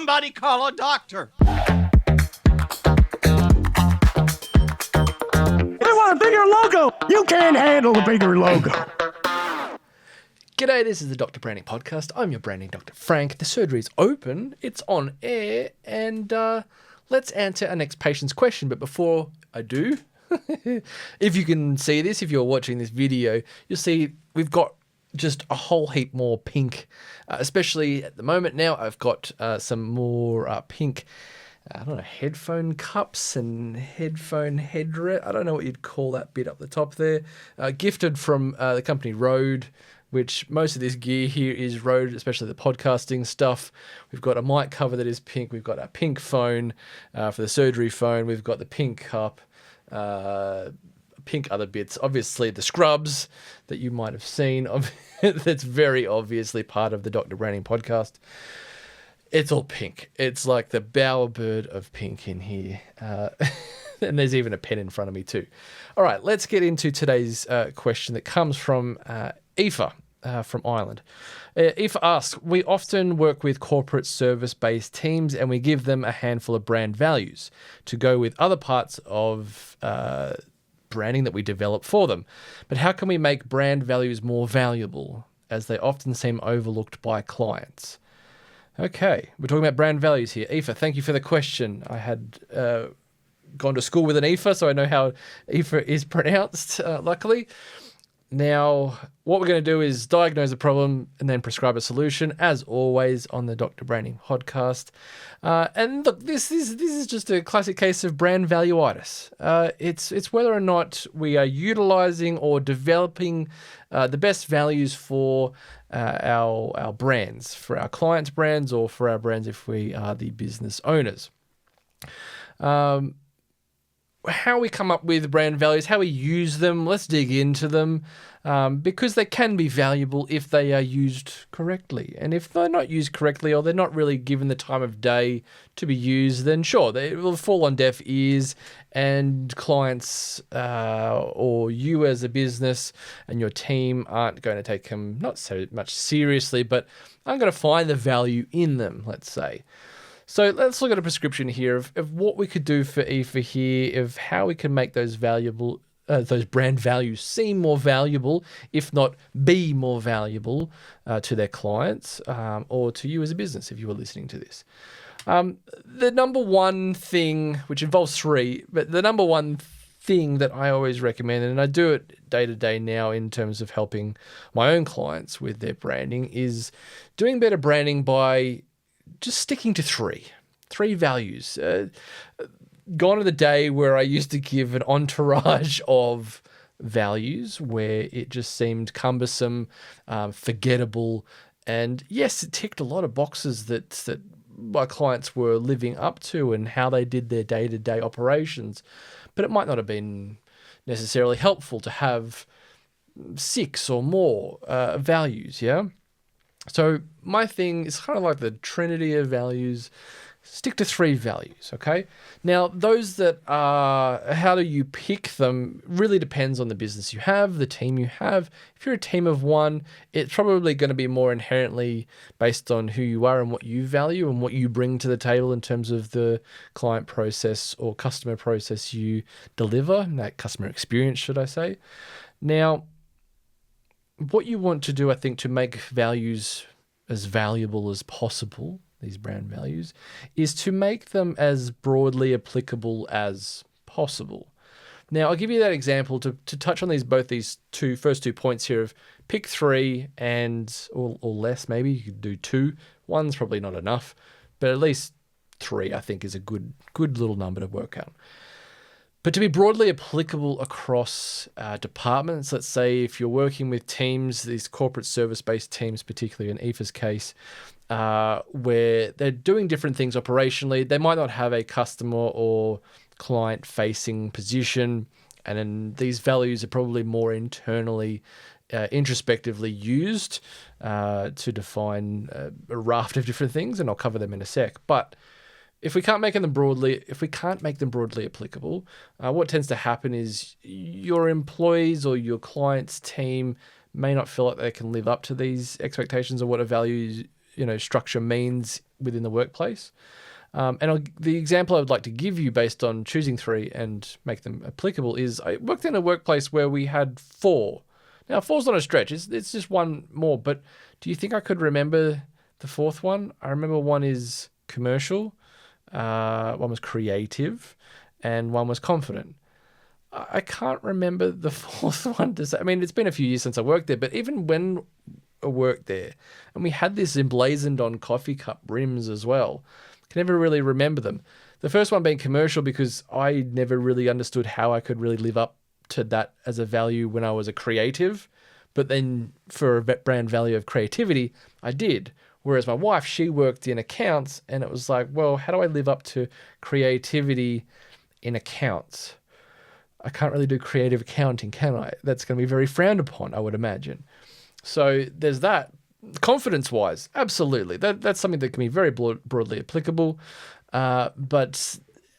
Somebody call a doctor. I want a bigger logo. You can't handle a bigger logo. G'day, this is the Dr. Branding Podcast. I'm your branding Dr. Frank. The surgery is open, it's on air, and let's answer our next patient's question. But before I do, if you can see this, if you're watching this video, you'll see we've got just a whole heap more pink, especially at the moment now. I've got some more pink, I don't know, headphone cups and headphone headrest. I don't know what you'd call that bit up the top there. Gifted from the company Rode, which most of this gear here is Rode, especially the podcasting stuff. We've got a mic cover that is pink. We've got a pink phone for the surgery phone. We've got the pink cup, pink other bits. Obviously, the scrubs that you might have seen. That's very obviously part of the Dr. Branding Podcast. It's all pink. It's like the bowerbird of pink in here. And there's even a pen in front of me too. All right, let's get into today's question that comes from Aoife from Ireland. Aoife asks, we often work with corporate service-based teams and we give them a handful of brand values to go with other parts of branding that we develop for them. But how can we make brand values more valuable, as they often seem overlooked by clients? Okay, we're talking about brand values here. Aoife, thank you for the question. I had gone to school with an Aoife, so I know how Aoife is pronounced, luckily. Now, what we're going to do is diagnose the problem and then prescribe a solution, as always, on the Dr. Branding Podcast. And look, this is just a classic case of brand valueitis. It's whether or not we are utilizing or developing the best values for our brands, for our clients' brands, or for our brands if we are the business owners. How we come up with brand values, how we use them, let's dig into them, because they can be valuable if they are used correctly. And if they're not used correctly, or they're not really given the time of day to be used, then sure, they will fall on deaf ears, and clients or you as a business and your team aren't going to take them not so much seriously, but aren't going to find the value in them, let's say. So let's look at a prescription here of what we could do for Aoife here, of how we can make those those brand values seem more valuable, if not be more valuable to their clients or to you as a business if you were listening to this. The number one thing, which involves three, but the number one thing that I always recommend, and I do it day to day now in terms of helping my own clients with their branding, is doing better branding by just sticking to three values. Gone are the day where I used to give an entourage of values where it just seemed cumbersome, forgettable, and yes, it ticked a lot of boxes that my clients were living up to and how they did their day-to-day operations, but it might not have been necessarily helpful to have 6 or more values, yeah? So my thing is kind of like the trinity of values. Stick to 3 values, okay? Now, those that are, how do you pick them really depends on the business you have, the team you have. If you're a team of 1, it's probably going to be more inherently based on who you are and what you value and what you bring to the table in terms of the client process or customer process you deliver, that customer experience, should I say. Now, what you want to do, I think, to make values as valuable as possible, these brand values, is to make them as broadly applicable as possible. Now, I'll give you that example to touch on both these first two points here of pick 3 or less, maybe. You could do 2. 1's probably not enough, but at least 3, I think, is a good little number to work out. But to be broadly applicable across departments, let's say if you're working with teams, these corporate service-based teams, particularly in Aoife's case, where they're doing different things operationally, they might not have a customer or client-facing position, and then these values are probably more internally, introspectively used to define a raft of different things, and I'll cover them in a sec. But if we can't make them broadly applicable, what tends to happen is your employees or your client's team may not feel like they can live up to these expectations or what a value structure means within the workplace. The example I would like to give you based on choosing 3 and make them applicable is I worked in a workplace where we had 4. Now, 4's not a stretch. It's just one more. But do you think I could remember the 4th one? I remember one is commercial, one was creative, and one was confident. I can't remember the 4th one. It's been a few years since I worked there, but even when I worked there, and we had this emblazoned on coffee cup rims as well, I can never really remember them. The first one being commercial because I never really understood how I could really live up to that as a value when I was a creative, but then for a brand value of creativity, I did. Whereas my wife, she worked in accounts, and it was like, well, how do I live up to creativity in accounts? I can't really do creative accounting, can I? That's going to be very frowned upon, I would imagine. So there's that. Confidence-wise, absolutely. That's something that can be very broadly applicable. And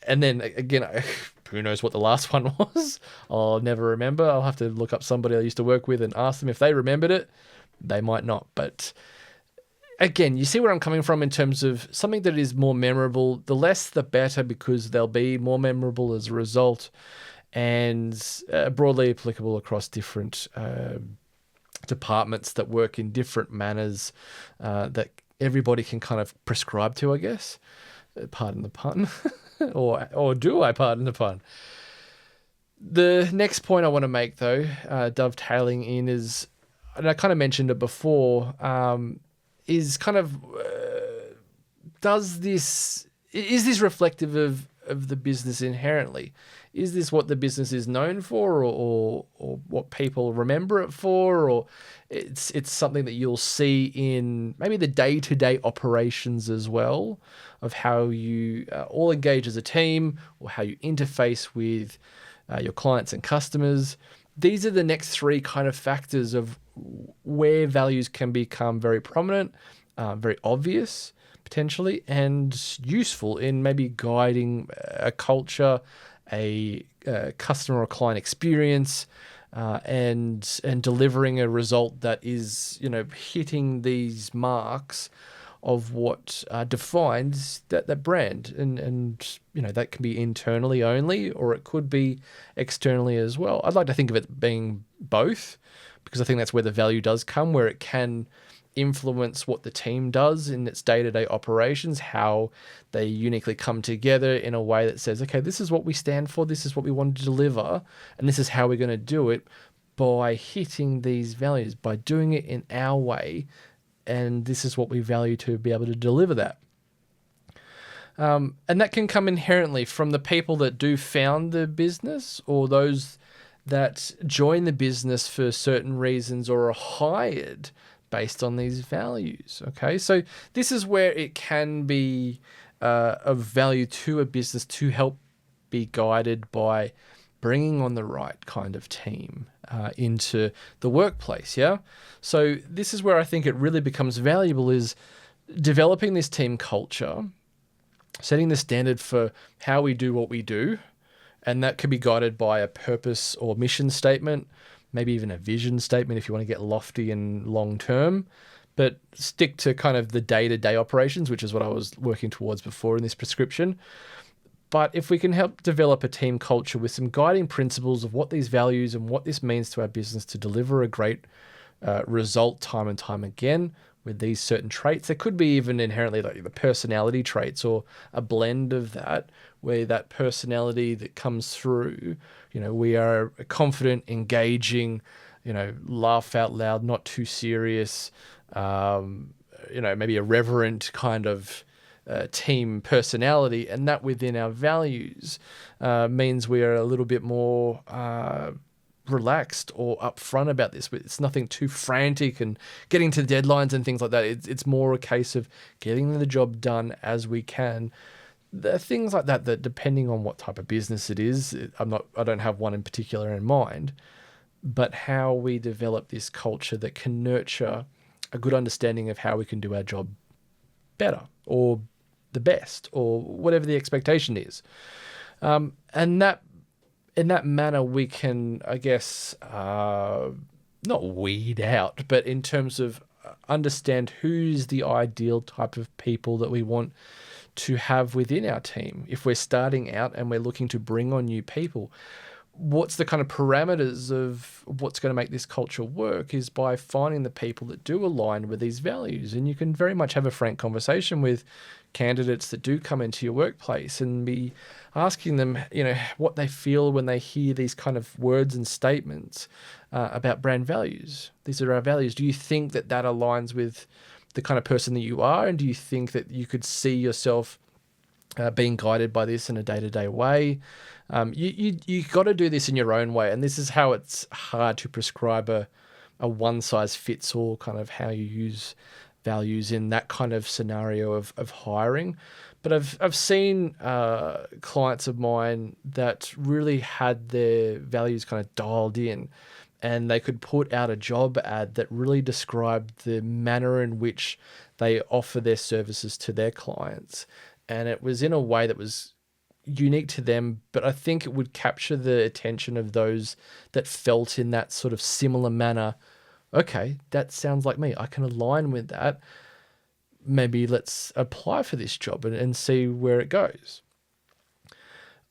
then again, who knows what the last one was? I'll never remember. I'll have to look up somebody I used to work with and ask them if they remembered it. They might not. But again, you see where I'm coming from in terms of something that is more memorable. The less, the better, because they'll be more memorable as a result, and broadly applicable across different departments that work in different manners that everybody can kind of prescribe to, I guess. Pardon the pun. or do I pardon the pun? The next point I want to make, though, dovetailing in is, and I kind of mentioned it before, is kind of, is this reflective of the business inherently? Is this what the business is known for, or what people remember it for, or it's something that you'll see in maybe the day-to-day operations as well, of how you all engage as a team, or how you interface with your clients and customers. These are the next 3 kind of factors of where values can become very prominent, very obvious, potentially, and useful in maybe guiding a culture, a customer or client experience, and delivering a result that is, hitting these marks of what defines that brand. And that can be internally only, or it could be externally as well. I'd like to think of it being both, because I think that's where the value does come, where it can influence what the team does in its day-to-day operations, how they uniquely come together in a way that says, okay, this is what we stand for, this is what we want to deliver, and this is how we're going to do it by hitting these values, by doing it in our way, and this is what we value to be able to deliver that. And that can come inherently from the people that do found the business, or those that join the business for certain reasons or are hired based on these values. Okay, so this is where it can be of value to a business to help be guided by bringing on the right kind of team into the workplace. Yeah, so this is where I think it really becomes valuable, is developing this team culture, setting the standard for how we do what we do, and that can be guided by a purpose or mission statement, maybe even a vision statement if you want to get lofty and long term, but stick to kind of the day-to-day operations, which is what I was working towards before in this prescription. But if we can help develop a team culture with some guiding principles of what these values and what this means to our business to deliver a great result time and time again with these certain traits, there could be even inherently like the personality traits or a blend of that, where that personality that comes through, we are confident, engaging, laugh out loud, not too serious, maybe a reverent kind of team personality, and that within our values means we are a little bit more relaxed or upfront about this. It's nothing too frantic and getting to deadlines and things like that. It's more a case of getting the job done as we can. There are things like that depending on what type of business it is, I don't have one in particular in mind, but how we develop this culture that can nurture a good understanding of how we can do our job better or the best or whatever the expectation is. And that in that manner, we can, I guess, not weed out, but in terms of understand who's the ideal type of people that we want to have within our team. If we're starting out and we're looking to bring on new people, what's the kind of parameters of what's going to make this culture work is by finding the people that do align with these values. And you can very much have a frank conversation with candidates that do come into your workplace and be asking them, what they feel when they hear these kind of words and statements about brand values. These are our values. Do you think that that aligns with the kind of person that you are? And do you think that you could see yourself being guided by this in a day-to-day way? You got to do this in your own way, and this is how it's hard to prescribe a one-size-fits-all kind of how you use values in that kind of scenario of hiring. But I've seen clients of mine that really had their values kind of dialed in, and they could put out a job ad that really described the manner in which they offer their services to their clients. And it was in a way that was unique to them, but I think it would capture the attention of those that felt in that sort of similar manner. Okay, that sounds like me. I can align with that. Maybe let's apply for this job and see where it goes.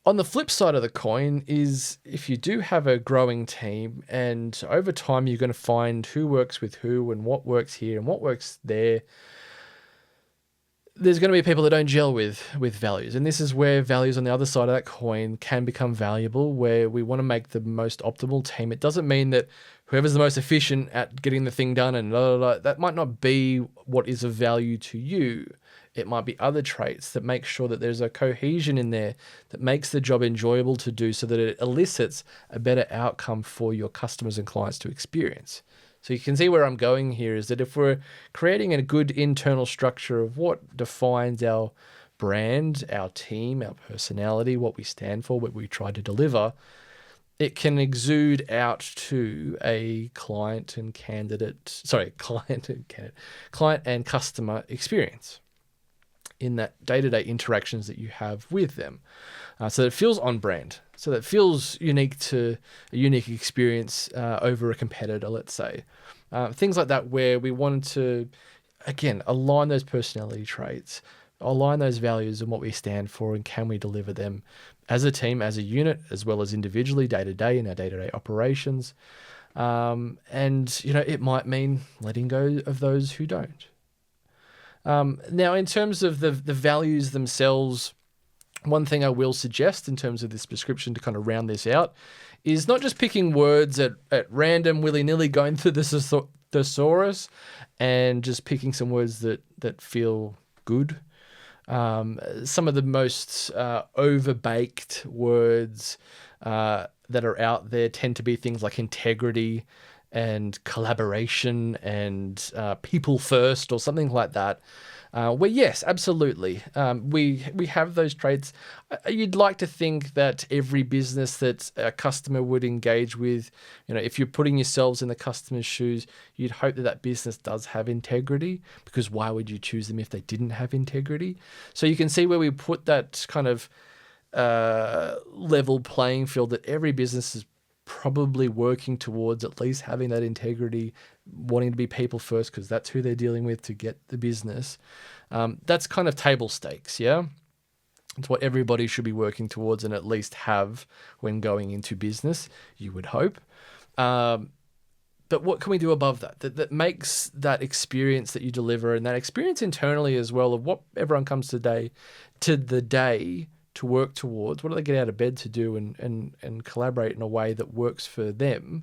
On the flip side of the coin is if you do have a growing team and over time you're going to find who works with who and what works here and what works there, there's going to be people that don't gel with values. And this is where values on the other side of that coin can become valuable, where we want to make the most optimal team. It doesn't mean that whoever's the most efficient at getting the thing done and blah, blah, blah, that might not be what is of value to you. It might be other traits that make sure that there's a cohesion in there that makes the job enjoyable to do so that it elicits a better outcome for your customers and clients to experience. So you can see where I'm going here is that if we're creating a good internal structure of what defines our brand, our team, our personality, what we stand for, what we try to deliver, it can exude out to a client and customer experience in that day-to-day interactions that you have with them. So that it feels on brand, so that it feels unique to a unique experience over a competitor, let's say. Things like that where we wanted to, again, align those personality traits, align those values and what we stand for, and can we deliver them as a team, as a unit, as well as individually, day-to-day in our day-to-day operations. And, it might mean letting go of those who don't. Now, in terms of the values themselves, one thing I will suggest in terms of this prescription to kind of round this out is not just picking words at random, willy-nilly, going through the thesaurus and just picking some words that feel good. Some of the most overbaked words that are out there tend to be things like integrity and collaboration and people first or something like that. Where yes, absolutely, we have those traits. You'd like to think that every business that a customer would engage with, if you're putting yourselves in the customer's shoes, you'd hope that business does have integrity, because why would you choose them if they didn't have integrity? So you can see where we put that kind of level playing field that every business is probably working towards at least having that integrity, wanting to be people first because that's who they're dealing with to get the business. That's kind of table stakes, yeah? It's what everybody should be working towards and at least have when going into business, you would hope. But what can we do above that? That makes that experience that you deliver and that experience internally as well of what everyone comes to the day to work towards. What do they get out of bed to do and collaborate in a way that works for them?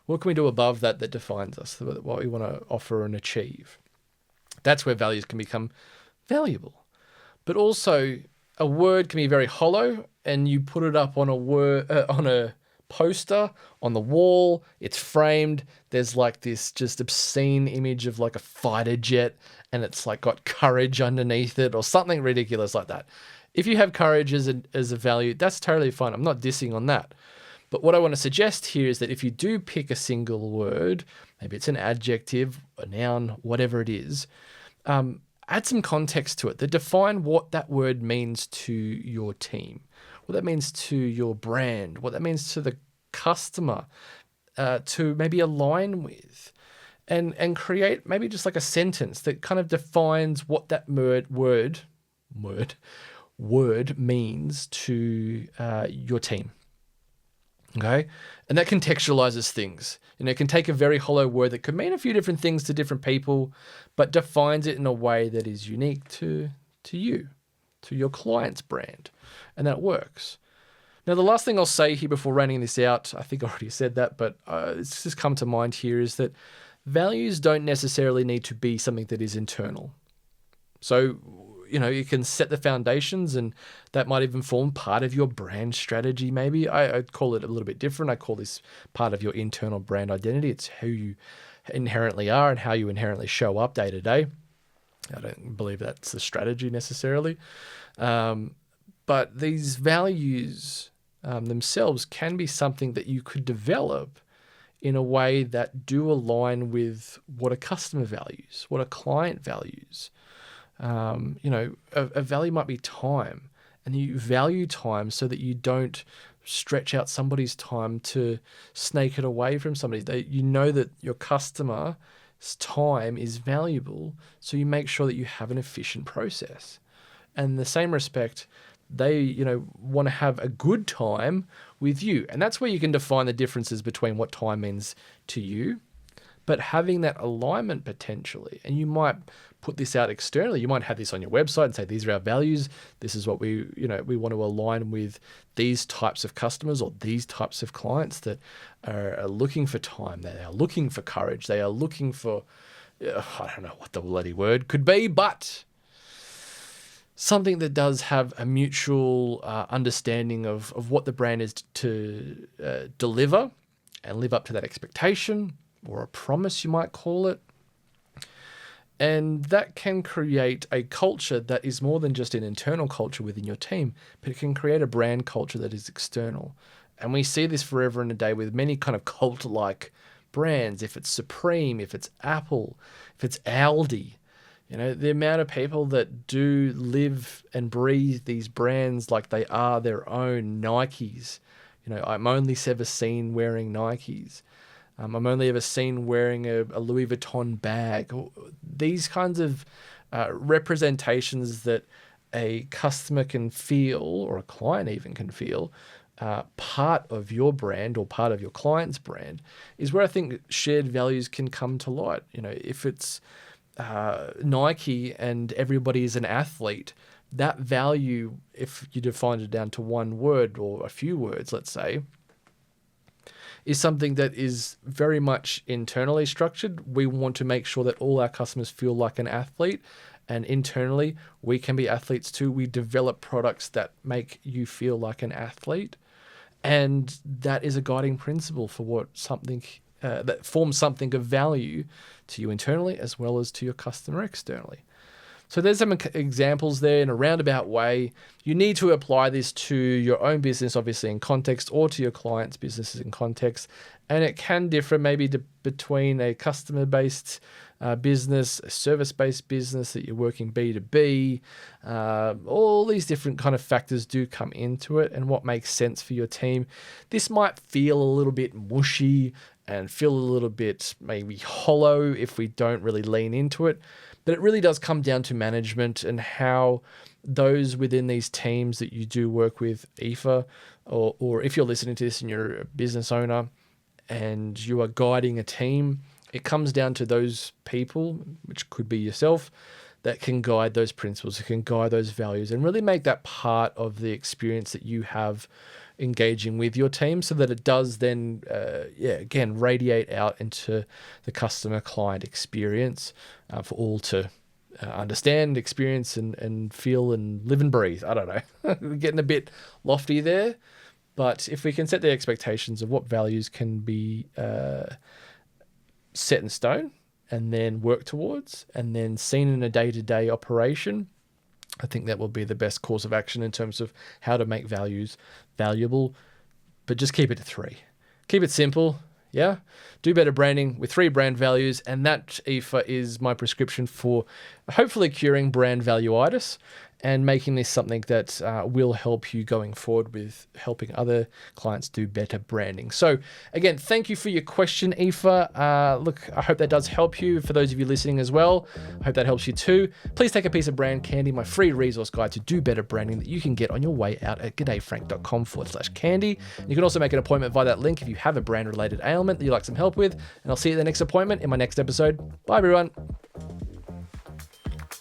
What can we do above that defines us, what we want to offer and achieve? That's where values can become valuable. But also, a word can be very hollow, and you put it up on a poster on the wall. It's framed. There's like this just obscene image of like a fighter jet, and it's like got courage underneath it or something ridiculous like that. If you have courage as a value, that's totally fine. I'm not dissing on that. But what I want to suggest here is that if you do pick a single word, maybe it's an adjective, a noun, whatever it is, add some context to it that define what that word means to your team, what that means to your brand, what that means to the customer, to maybe align with. and create maybe just like a sentence that kind of defines what that word means to your team. Okay, and that contextualizes things. It can take a very hollow word that could mean a few different things to different people, but defines it in a way that is unique to you, to your client's brand, and that works. Now, the last thing I'll say here before rounding this out, I think I already said that, but it's just come to mind here, is that values don't necessarily need to be something that is internal. So, you can set the foundations, and that might even form part of your brand strategy. Maybe I'd call it a little bit different. I call this part of your internal brand identity. It's who you inherently are and how you inherently show up day to day. I don't believe that's the strategy necessarily. But these values themselves can be something that you could develop in a way that do align with what a customer values, what a client values. A value might be time, and you value time so that you don't stretch out somebody's time to snake it away from somebody. That your customer's time is valuable, so you make sure that you have an efficient process. And in the same respect, they, want to have a good time with you. And that's where you can define the differences between what time means to you, but having that alignment potentially. And you might put this out externally. You might have this on your website and say, these are our values. This is what we want to align with these types of customers or these types of clients that are looking for time. They are looking for courage. They are looking for, I don't know what the bloody word could be, but something that does have a mutual understanding of what the brand is to deliver and live up to that expectation, or a promise, you might call it. And that can create a culture that is more than just an internal culture within your team, but it can create a brand culture that is external. And we see this forever and a day with many kind of cult-like brands. If it's Supreme, if it's Apple, if it's Aldi, the amount of people that do live and breathe these brands like they are their own. Nikes. I'm only ever seen wearing Nikes. I'm only ever seen wearing a Louis Vuitton bag. These kinds of representations that a customer can feel, or a client even can feel, part of your brand or part of your client's brand, is where I think shared values can come to light. If it's Nike and everybody is an athlete, that value, if you define it down to one word or a few words, let's say, is something that is very much internally structured. We want to make sure that all our customers feel like an athlete, and internally we can be athletes too. We develop products that make you feel like an athlete, and that is a guiding principle for what something that forms something of value to you internally as well as to your customer externally. So there's some examples there in a roundabout way. You need to apply this to your own business, obviously in context, or to your client's businesses in context. And it can differ maybe between a customer-based business, a service-based business that you're working B2B. All these different kind of factors do come into it and what makes sense for your team. This might feel a little bit mushy and feel a little bit maybe hollow if we don't really lean into it. But it really does come down to management and how those within these teams that you do work with, Aoife, or if you're listening to this and you're a business owner and you are guiding a team, it comes down to those people, which could be yourself, that can guide those principles, that can guide those values and really make that part of the experience that you have engaging with your team, so that it does then, again, radiate out into the customer client experience for all to understand, experience, and feel and live and breathe. I don't know. We're getting a bit lofty there, but if we can set the expectations of what values can be set in stone and then work towards and then seen in a day-to-day operation, I think that will be the best course of action in terms of how to make values valuable, but just keep it to 3. Keep it simple, yeah? Do better branding with 3 brand values, and that, Aoife, is my prescription for hopefully curing brand valueitis and making this something that will help you going forward with helping other clients do better branding. So again, thank you for your question, Aoife. Look, I hope that does help you. For those of you listening as well, I hope that helps you too. Please take a piece of Brand Candy, my free resource guide to do better branding that you can get on your way out at g'dayfrank.com/candy. You can also make an appointment via that link if you have a brand related ailment that you'd like some help with. And I'll see you at the next appointment in my next episode. Bye everyone.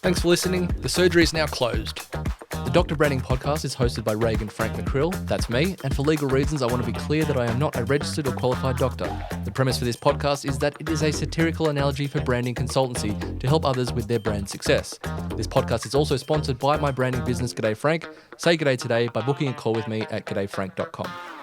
Thanks for listening. The surgery is now closed. The Dr. Branding Podcast is hosted by Reagan Frank McCrill, that's me, and for legal reasons I want to be clear that I am not a registered or qualified doctor. The premise for this podcast is that it is a satirical analogy for branding consultancy to help others with their brand success. This podcast is also sponsored by my branding business G'day Frank. Say g'day today by booking a call with me at g'dayfrank.com.